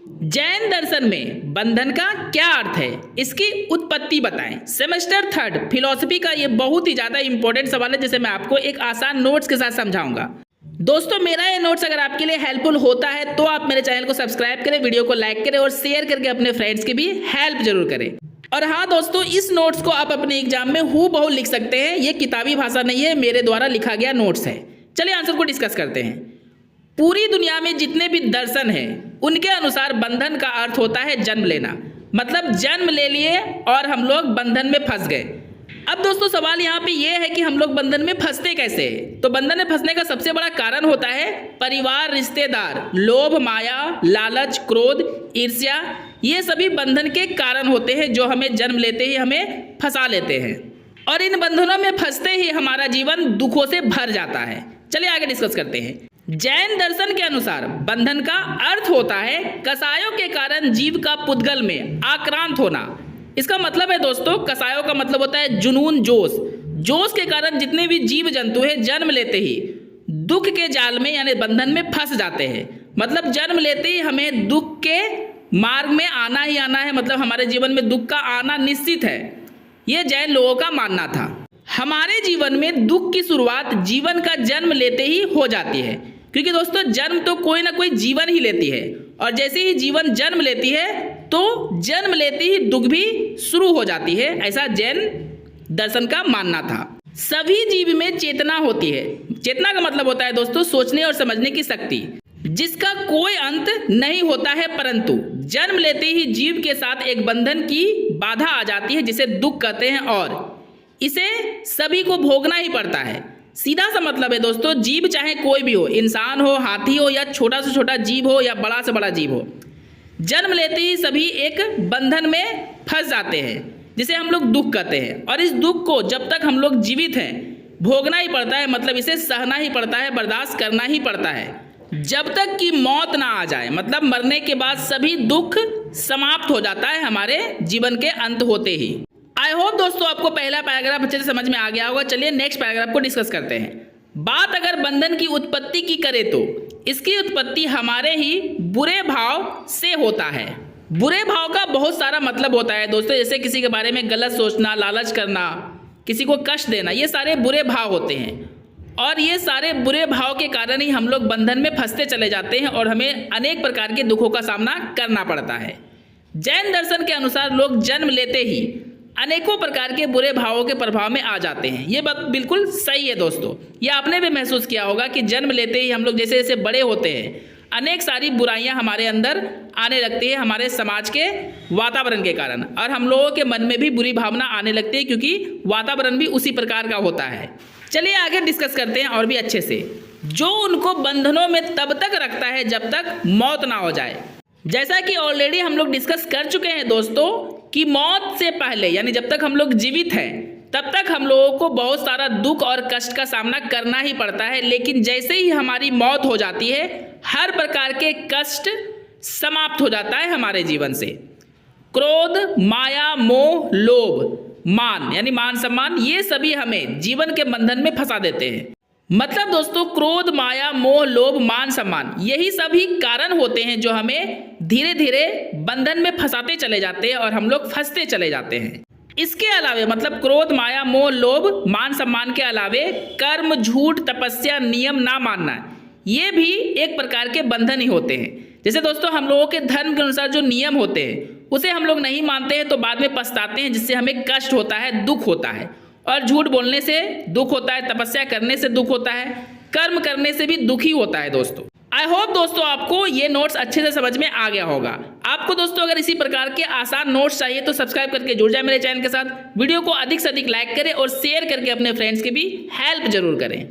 जैन दर्शन में बंधन का क्या अर्थ है, इसकी उत्पत्ति बताएं। सेमेस्टर 3 फिलॉसफी का ये बहुत ही ज़्यादा इंपॉर्टेंट सवाल है, जिसे मैं आपको एक आसान नोट्स के साथ समझाऊंगा। दोस्तों, मेरा ये नोट्स अगर आपके लिए हेल्पफुल होता है तो आप मेरे चैनल को सब्सक्राइब करें, वीडियो को लाइक करें और शेयर करके अपने फ्रेंड्स की भी हेल्प जरूर करें। और हाँ दोस्तों, इस नोट्स को आप अपने एग्जाम में हूबहू लिख सकते हैं। ये किताबी भाषा नहीं है, मेरे द्वारा लिखा गया नोट्स है। चलिए आंसर को डिस्कस करते हैं। पूरी दुनिया में जितने भी दर्शन हैं उनके अनुसार बंधन का अर्थ होता है जन्म लेना। मतलब जन्म ले लिए और हम लोग बंधन में फंस गए। अब दोस्तों सवाल यहाँ पे ये है कि हम लोग बंधन में फंसते कैसे हैं? तो बंधन में फंसने का सबसे बड़ा कारण होता है परिवार, रिश्तेदार, लोभ, माया, लालच, क्रोध, ईर्ष्या। ये सभी बंधन के कारण होते हैं जो हमें जन्म लेते ही हमें फंसा लेते हैं, और इन बंधनों में फंसते ही हमारा जीवन दुखों से भर जाता है। चलिए आगे डिस्कस करते हैं। जैन दर्शन के अनुसार बंधन का अर्थ होता है कसायों के कारण जीव का पुद्गल में आक्रांत होना। इसका मतलब है दोस्तों, कसायों का मतलब होता है जुनून, जोश। जोश के कारण जितने भी जीव जंतु हैं जन्म लेते ही दुख के जाल में यानी बंधन में फंस जाते हैं। मतलब जन्म लेते ही हमें दुख के मार्ग में आना ही आना है। मतलब हमारे जीवन में दुख का आना निश्चित है। ये जैन लोगों का मानना था। हमारे जीवन में दुख की शुरुआत जीवन का जन्म लेते ही हो जाती है, क्योंकि दोस्तों जन्म तो कोई ना कोई जीवन ही लेती है, और जैसे ही जीवन जन्म लेती है तो जन्म लेते ही दुख भी शुरू हो जाती है। ऐसा जैन दर्शन का मानना था। सभी जीव में चेतना होती है। चेतना का मतलब होता है दोस्तों सोचने और समझने की शक्ति, जिसका कोई अंत नहीं होता है, परंतु जन्म लेते ही जीव के साथ एक बंधन की बाधा आ जाती है जिसे दुख कहते हैं, और इसे सभी को भोगना ही पड़ता है। सीधा सा मतलब है दोस्तों, जीव चाहे कोई भी हो, इंसान हो, हाथी हो, या छोटा से छोटा जीव हो या बड़ा से बड़ा जीव हो, जन्म लेते ही सभी एक बंधन में फंस जाते हैं जिसे हम लोग दुख कहते हैं। और इस दुख को जब तक हम लोग जीवित हैं भोगना ही पड़ता है। मतलब इसे सहना ही पड़ता है, बर्दाश्त करना ही पड़ता है, जब तक कि मौत ना आ जाए। मतलब मरने के बाद सभी दुख समाप्त हो जाता है हमारे जीवन के अंत होते ही। आई होप दोस्तों आपको पहला पैराग्राफ अच्छे से समझ में आ गया होगा। चलिए नेक्स्ट पैराग्राफ को डिस्कस करते हैं। बात अगर बंधन की उत्पत्ति की करें तो इसकी उत्पत्ति हमारे ही बुरे भाव से होता है। बुरे भाव का बहुत सारा मतलब होता है दोस्तों, जैसे किसी के बारे में गलत सोचना, लालच करना, किसी को कष्ट देना, ये सारे बुरे भाव होते हैं। और ये सारे बुरे भाव के कारण ही हम लोग बंधन में फंसते चले जाते हैं और हमें अनेक प्रकार के दुखों का सामना करना पड़ता है। जैन दर्शन के अनुसार लोग जन्म लेते ही अनेकों प्रकार के बुरे भावों के प्रभाव में आ जाते हैं। ये बात बिल्कुल सही है दोस्तों। ये आपने भी महसूस किया होगा कि जन्म लेते ही हम लोग जैसे जैसे बड़े होते हैं अनेक सारी बुराइयां हमारे अंदर आने लगती है हमारे समाज के वातावरण के कारण, और हम लोगों के मन में भी बुरी भावना आने लगती है क्योंकि वातावरण भी उसी प्रकार का होता है। चलिए आगे डिस्कस करते हैं और भी अच्छे से। जो उनको बंधनों में तब तक रखता है जब तक मौत ना हो जाए। जैसा कि ऑलरेडी हम लोग डिस्कस कर चुके हैं दोस्तों कि मौत से पहले यानी जब तक हम लोग जीवित हैं तब तक हम लोगों को बहुत सारा दुख और कष्ट का सामना करना ही पड़ता है, लेकिन जैसे ही हमारी मौत हो जाती है हर प्रकार के कष्ट समाप्त हो जाता है हमारे जीवन से। क्रोध, माया, मोह, लोभ, मान यानी मान सम्मान, ये सभी हमें जीवन के बंधन में फंसा देते हैं। मतलब दोस्तों क्रोध, माया, मोह, लोभ, मान सम्मान, यही सभी कारण होते हैं जो हमें धीरे धीरे बंधन में फंसाते चले जाते हैं और हम लोग फंसते चले जाते हैं। इसके अलावे मतलब क्रोध, माया, मोह, लोभ, मान सम्मान के अलावे कर्म, झूठ, तपस्या, नियम ना मानना, ये भी एक प्रकार के बंधन ही होते हैं। जैसे दोस्तों हम लोगों के धर्म के अनुसार जो नियम होते हैं उसे हम लोग नहीं मानते हैं तो बाद में पछताते हैं, जिससे हमें कष्ट होता है, दुख होता है। और झूठ बोलने से दुख होता है, तपस्या करने से दुख होता है, कर्म करने से भी दुख ही होता है दोस्तों। आई होप दोस्तों आपको ये नोट्स अच्छे से समझ में आ गया होगा। आपको दोस्तों अगर इसी प्रकार के आसान नोट्स चाहिए तो सब्सक्राइब करके जुड़ जाए मेरे चैनल के साथ। वीडियो को अधिक से अधिक लाइक करें और शेयर करके अपने फ्रेंड्स की भी हेल्प जरूर करें।